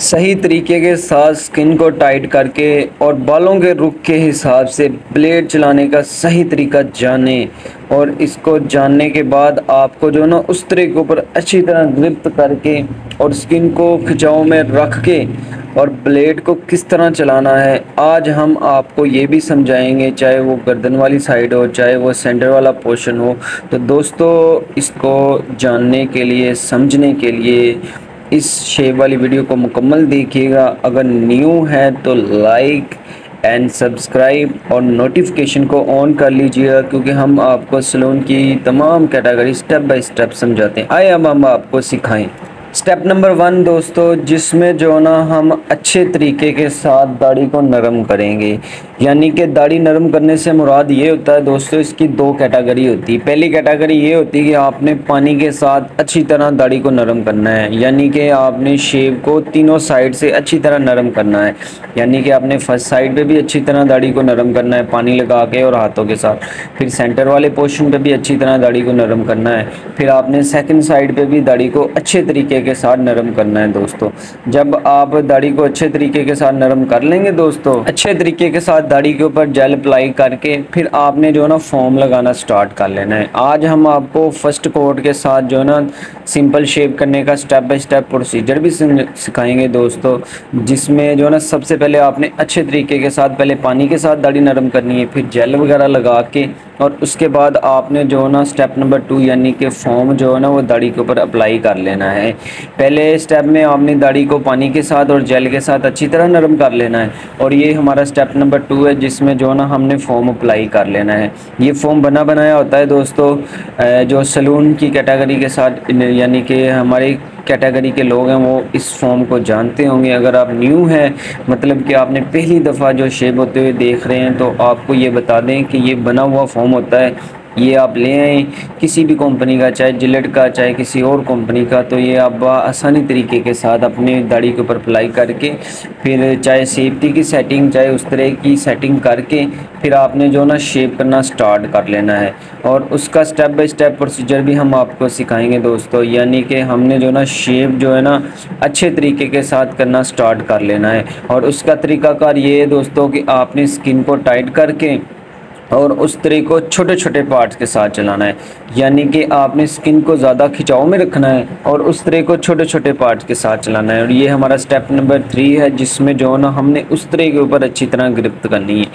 सही तरीके के साथ स्किन को टाइट करके और बालों के रुख के हिसाब से ब्लेड चलाने का सही तरीका जाने और इसको जानने के बाद आपको जो ना उस तरह के ऊपर अच्छी तरह ग्रिप करके और स्किन को खिंचाव में रख के और ब्लेड को किस तरह चलाना है आज हम आपको ये भी समझाएंगे, चाहे वो गर्दन वाली साइड हो चाहे वो सेंटर वाला पोर्शन हो। तो दोस्तों इसको जानने के लिए, समझने के लिए इस शेप वाली वीडियो को मुकम्मल देखिएगा। अगर न्यू है तो लाइक एंड सब्सक्राइब और नोटिफिकेशन को ऑन कर लीजिएगा, क्योंकि हम आपको सैलून की तमाम कैटेगरी स्टेप बाय स्टेप समझाते हैं। आइए हम आपको सिखाएं। स्टेप नंबर 1 दोस्तों, जिसमें जो ना हम अच्छे तरीके के साथ दाढ़ी को नरम करेंगे। यानी कि दाढ़ी नरम करने से मुराद ये होता है दोस्तों, इसकी 2 कैटेगरी होती है। पहली कैटेगरी ये होती है कि आपने पानी के साथ अच्छी तरह दाढ़ी को नरम करना है, यानी कि आपने शेव को तीनों साइड से अच्छी तरह नरम करना है। यानी कि आपने फर्स्ट साइड पे भी अच्छी तरह दाढ़ी को नरम करना है पानी लगा के और हाथों के साथ, फिर सेंटर वाले पोर्शन पे भी अच्छी तरह दाढ़ी को नरम करना है, फिर आपने सेकंड साइड पे भी दाढ़ी को अच्छे तरीके के साथ नरम करना है। दोस्तों जब आप दाढ़ी को अच्छे तरीके के साथ नरम कर लेंगे दोस्तों, अच्छे तरीके के साथ दाढ़ी के ऊपर जेल अप्लाई करके फिर आपने जो ना फोम लगाना स्टार्ट कर लेना है। आज हम आपको फर्स्ट कोट के साथ जो ना सिंपल शेव करने का स्टेप बाय स्टेप प्रोसीजर भी सिखाएंगे दोस्तों, जिसमें जो ना सबसे पहले आपने अच्छे तरीके के साथ पहले पानी के साथ दाढ़ी नरम करनी है, फिर जेल वगैरह लगा के और उसके बाद आपने जो ना स्टेप नंबर 2 यानी कि फोम जो है ना वो दाढ़ी के ऊपर अप्लाई कर लेना है। पहले स्टेप में आपने दाढ़ी को पानी के साथ और जेल के साथ अच्छी तरह नरम कर लेना है, और ये हमारा स्टेप नंबर 2 है जिसमें जो ना हमने फोम अप्लाई कर लेना है। ये फोम बना बनाया होता है दोस्तों, जो सैलून की कैटेगरी के साथ यानी कि हमारी कैटेगरी के लोग हैं वो इस फॉर्म को जानते होंगे। अगर आप न्यू हैं, मतलब कि आपने पहली दफ़ा जो शेव होते हुए देख रहे हैं, तो आपको ये बता दें कि ये बना हुआ फॉर्म होता है। ये आप ले आएँ किसी भी कंपनी का, चाहे जिलेट का चाहे किसी और कंपनी का, तो ये आप आसानी तरीके के साथ अपने दाढ़ी के ऊपर अप्लाई करके फिर चाहे सेफ्टी की सेटिंग चाहे उस तरह की सेटिंग करके फिर आपने जो ना शेव करना स्टार्ट कर लेना है। और उसका स्टेप बाय स्टेप प्रोसीजर भी हम आपको सिखाएंगे दोस्तों, यानी कि हमने जो ना शेव जो है ना अच्छे तरीके के साथ करना स्टार्ट कर लेना है। और उसका तरीकाकार ये है दोस्तों कि आपने स्किन को टाइट करके और उस तरह को छोटे छोटे पार्ट्स के साथ चलाना है, यानी कि आपने स्किन को ज़्यादा खिंचाव में रखना है और उस तरह को छोटे छोटे पार्ट्स के साथ चलाना है। और ये हमारा स्टेप नंबर 3 है, जिसमें जो ना हमने उस तरह के ऊपर अच्छी तरह ग्रिप करनी है।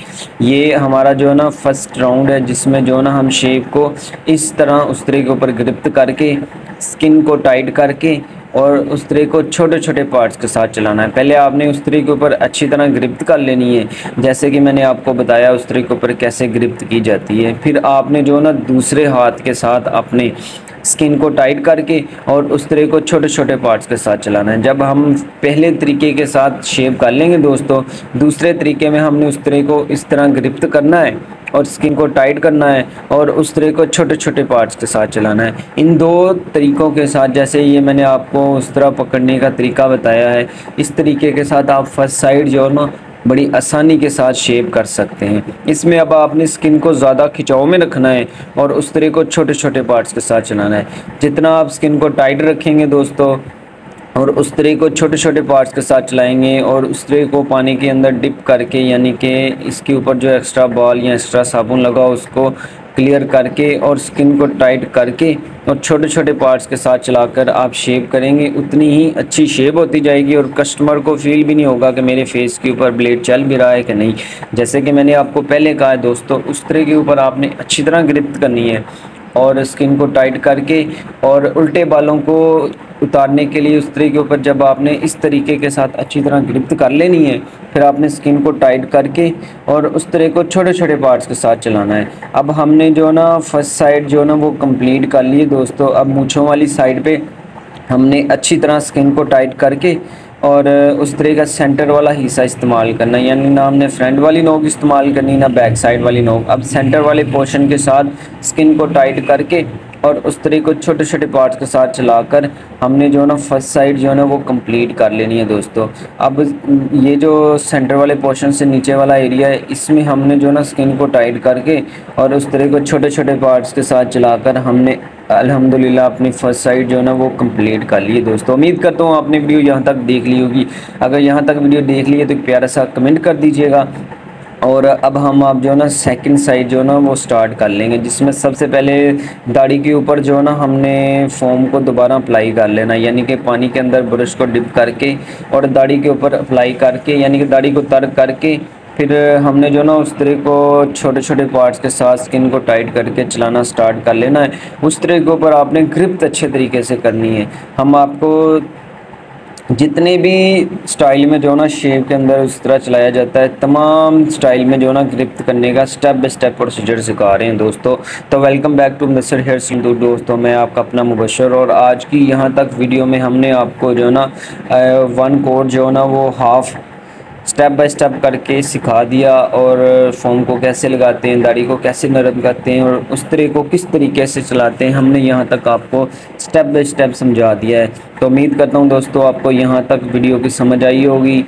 ये हमारा जो ना फर्स्ट राउंड है, जिसमें जो ना हम शेप को इस तरह उस तरह के ऊपर ग्रिप करके स्किन को टाइट करके और उस तरह को छोटे छोटे पार्ट्स के साथ चलाना है। पहले आपने उस तरह के ऊपर अच्छी तरह ग्रिप कर लेनी है, जैसे कि मैंने आपको बताया उस तरह के ऊपर कैसे ग्रिप की जाती है। फिर आपने जो ना दूसरे हाथ के साथ अपने स्किन को टाइट करके और उस तरह को छोटे छोटे पार्ट्स के साथ चलाना है। जब हम पहले तरीके के साथ शेव कर लेंगे दोस्तों, दूसरे तरीके में हमने उस तरह को इस तरह ग्रिप करना है और स्किन को टाइट करना है और उस तरह को छोटे छोटे पार्ट्स के साथ चलाना है। इन 2 तरीक़ों के साथ, जैसे ये मैंने आपको उस तरह पकड़ने का तरीका बताया है, इस तरीके के साथ आप फर्स्ट साइड जो है ना बड़ी आसानी के साथ शेव कर सकते हैं। इसमें अब आपने स्किन को ज़्यादा खिंचाव में रखना है और उस तरह को छोटे छोटे पार्ट्स के साथ चलाना है। जितना आप स्किन को टाइट रखेंगे दोस्तों और उस तरह को छोटे छोटे पार्ट्स के साथ चलाएंगे और उस तरह को पानी के अंदर डिप करके, यानी कि इसके ऊपर जो एक्स्ट्रा बॉल या एक्स्ट्रा साबुन लगा उसको क्लियर करके और स्किन को टाइट करके और छोटे छोटे पार्ट्स के साथ चलाकर आप शेव करेंगे, उतनी ही अच्छी शेव होती जाएगी और कस्टमर को फील भी नहीं होगा कि मेरे फेस के ऊपर ब्लेड चल भी रहा है कि नहीं। जैसे कि मैंने आपको पहले कहा है दोस्तों, उस तरह के ऊपर आपने अच्छी तरह ग्रिप करनी है और स्किन को टाइट करके और उल्टे बालों को उतारने के लिए उस तरह के ऊपर जब आपने इस तरीके के साथ अच्छी तरह ग्रिप कर लेनी है, फिर आपने स्किन को टाइट करके और उस तरह को छोटे छोटे पार्ट्स के साथ चलाना है। अब हमने जो ना फर्स्ट साइड जो ना वो कंप्लीट कर लिए दोस्तों। अब मूंछों वाली साइड पे हमने अच्छी तरह स्किन को टाइट करके और उस तरह का सेंटर वाला हिस्सा इस्तेमाल करना है, यानी ना हमने फ्रंट वाली नोक इस्तेमाल करनी ना बैक साइड वाली नोक। अब सेंटर वाले पोर्शन के साथ स्किन को टाइट करके और उस तरह को छोटे छोटे पार्ट्स के साथ चलाकर हमने जो है ना फर्स्ट साइड जो है ना वो कंप्लीट कर लेनी है दोस्तों। अब ये जो सेंटर वाले पोर्शन से नीचे वाला एरिया है, इसमें हमने जो है ना स्किन को टाइट करके और उस तरह को छोटे छोटे पार्ट्स के साथ चलाकर हमने अल्हम्दुलिल्लाह अपनी फर्स्ट साइड जो है ना वो कंप्लीट कर ली है दोस्तों। उम्मीद करता हूँ आपने वीडियो यहाँ तक देख ली होगी। अगर यहाँ तक वीडियो देख ली है तो प्यारा सा कमेंट कर दीजिएगा। और अब हम आप जो है ना सेकंड साइड जो है ना वो स्टार्ट कर लेंगे, जिसमें सबसे पहले दाढ़ी के ऊपर जो है ना हमने फोम को दोबारा अप्लाई कर लेना, यानी कि पानी के अंदर ब्रश को डिप करके और दाढ़ी के ऊपर अप्लाई करके, यानी कि दाढ़ी को तर करके फिर हमने जो ना उस तरह को छोटे छोटे पार्ट्स के साथ स्किन को टाइट करके चलाना स्टार्ट कर लेना है। उस तरह के ऊपर आपने ग्रिप अच्छे तरीके से करनी है। हम आपको जितने भी स्टाइल में जो ना शेप के अंदर उस तरह चलाया जाता है, तमाम स्टाइल में जो ना ग्रिप करने का स्टेप बाय स्टेप प्रोसीजर सिखा रहे हैं दोस्तों। तो welcome back to Mudassir hair salon दोस्तों, मैं आपका अपना मुबशर। और आज की यहाँ तक वीडियो में हमने आपको जो ना वन कोट जो ना वो हाफ स्टेप बाय स्टेप करके सिखा दिया, और फोम को कैसे लगाते हैं, दाढ़ी को कैसे नरम करते हैं और उस तरह को किस तरीके से चलाते हैं, हमने यहाँ तक आपको स्टेप बाय स्टेप समझा दिया है। तो उम्मीद करता हूँ दोस्तों आपको यहाँ तक वीडियो की समझ आई होगी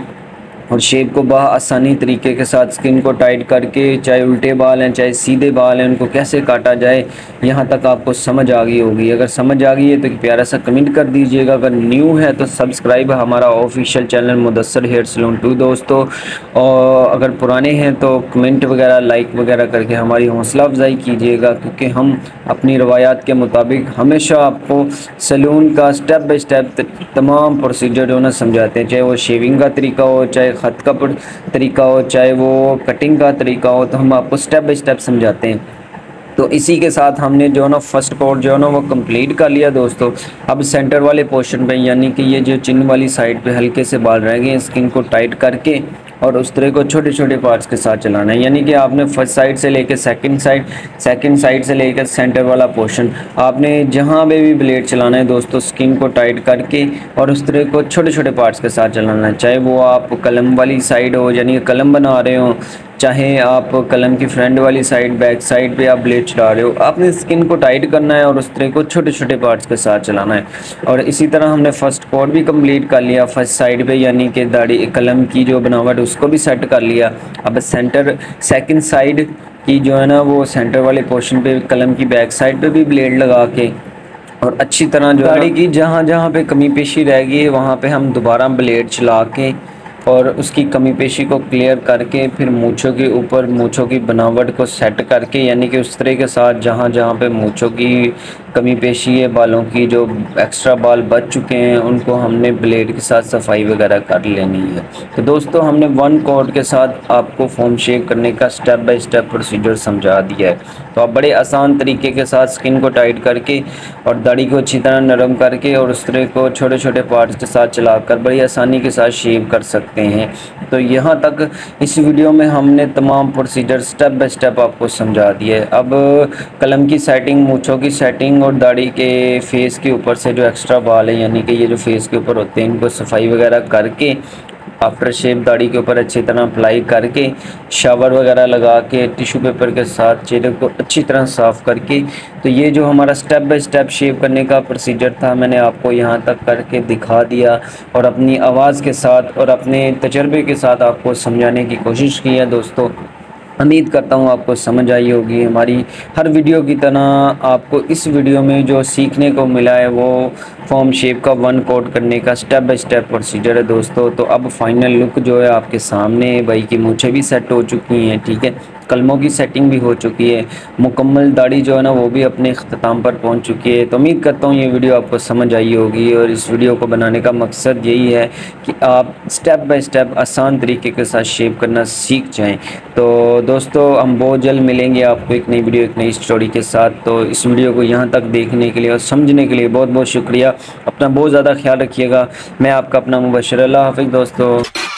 और शेप को आसानी तरीके के साथ स्किन को टाइट करके, चाहे उल्टे बाल हैं चाहे सीधे बाल हैं, उनको कैसे काटा जाए यहाँ तक आपको समझ आ गई होगी। अगर समझ आ गई है तो एक प्यारा सा कमेंट कर दीजिएगा। अगर न्यू है तो सब्सक्राइब हमारा official channel Mudassir hair salon 2 दोस्तों। और अगर पुराने हैं तो कमेंट वगैरह लाइक वगैरह करके हमारी हौसला अफजाई कीजिएगा, क्योंकि हम अपनी रवायात के मुताबिक हमेशा आपको सलून का स्टेप बाय स्टेप तमाम प्रोसीजर जो ना समझाते हैं, चाहे वो शेविंग का तरीका हो, चाहे ख़त का तरीका हो, चाहे वो कटिंग का तरीका हो, तो हम आपको स्टेप बाय स्टेप समझाते हैं। तो इसी के साथ हमने जो ना फर्स्ट कोट जो है ना वो कंप्लीट कर लिया दोस्तों। अब सेंटर वाले पोर्शन पे, यानी कि ये जो चिन वाली साइड पे हल्के से बाल रह गए, स्किन को टाइट करके और उस तरह को छोटे छोटे पार्ट्स के साथ चलाना है। यानी कि आपने फर्स्ट साइड से लेकर सेकंड साइड से लेकर सेंटर वाला पोर्शन आपने जहाँ पे भी ब्लेड चलाना है दोस्तों, स्किन को टाइट करके और उस तरह को छोटे छोटे पार्ट्स के साथ चलाना है। चाहे वो आप कलम वाली साइड हो, यानी कि कलम बना रहे हो, चाहे आप कलम की फ्रंट वाली साइड बैक साइड पे आप ब्लेड चला रहे हो, आपने स्किन को टाइट करना है और उस तरह को छोटे छोटे पार्ट्स के साथ चलाना है। और इसी तरह हमने फर्स्ट कोट भी कंप्लीट कर लिया फर्स्ट साइड पे, यानी कि दाढ़ी कलम की जो बनावट उसको भी सेट कर लिया। अब सेकंड साइड की जो है ना वो सेंटर वाले पोर्शन पे कलम की बैक साइड पे भी ब्लेड लगा के और अच्छी तरह जो दाढ़ी की जहाँ जहाँ पे कमी पेशी रह गई है वहाँ पे हम दोबारा ब्लेड चला के और उसकी कमी पेशी को क्लियर करके फिर मूँछों के ऊपर मूँछों की बनावट को सेट करके, यानी कि उस तरह के साथ जहाँ जहाँ पे मूँछों की कमी पेशी है, बालों की जो एक्स्ट्रा बाल बच चुके हैं, उनको हमने ब्लेड के साथ सफाई वगैरह कर लेनी है। तो दोस्तों हमने वन कोट के साथ आपको फोम शेव करने का स्टेप बाय स्टेप प्रोसीजर समझा दिया है। तो आप बड़े आसान तरीके के साथ स्किन को टाइट करके और दाढ़ी को अच्छी तरह नरम करके और उस तरह को छोटे छोटे पार्ट्स के साथ चलाकर बड़ी आसानी के साथ शेव कर सकते हैं। तो यहाँ तक इस वीडियो में हमने तमाम प्रोसीजर स्टेप बाय स्टेप आपको समझा दिया है। अब कलम की सेटिंग, मूँछों की सेटिंग और दाढ़ी के फेस के ऊपर से जो एक्स्ट्रा बाल है, यानी कि ये जो फेस के ऊपर होते हैं, इनको सफाई वगैरह करके आफ्टर शेव दाढ़ी के ऊपर अच्छी तरह अप्लाई करके शावर वगैरह लगा के टिश्यू पेपर के साथ चेहरे को अच्छी तरह साफ़ करके, तो ये जो हमारा स्टेप बाय स्टेप शेव करने का प्रोसीजर था मैंने आपको यहाँ तक करके दिखा दिया और अपनी आवाज़ के साथ और अपने तजर्बे के साथ आपको समझाने की कोशिश की है दोस्तों। उम्मीद करता हूँ आपको समझ आई होगी। हमारी हर वीडियो की तरह आपको इस वीडियो में जो सीखने को मिला है वो फॉर्म शेप का वन कोट करने का स्टेप बाय स्टेप प्रोसीजर है दोस्तों। तो अब फाइनल लुक जो है आपके सामने, भाई की मूंछें भी सेट हो चुकी हैं, ठीक है, कलमों की सेटिंग भी हो चुकी है, मुकम्मल दाढ़ी जो है ना वो भी अपने अख्ताम पर पहुंच चुकी है। तो उम्मीद करता हूँ ये वीडियो आपको समझ आई होगी और इस वीडियो को बनाने का मकसद यही है कि आप स्टेप बाय स्टेप आसान तरीके के साथ शेप करना सीख जाएं। तो दोस्तों हम बहुत जल्द मिलेंगे आपको एक नई वीडियो, एक नई स्टोरी के साथ। तो इस वीडियो को यहाँ तक देखने के लिए और समझने के लिए बहुत बहुत शुक्रिया। अपना बहुत ज़्यादा ख्याल रखिएगा। मैं आपका अपना मुबशर। अल्लाह हाफ़िज़ दोस्तों।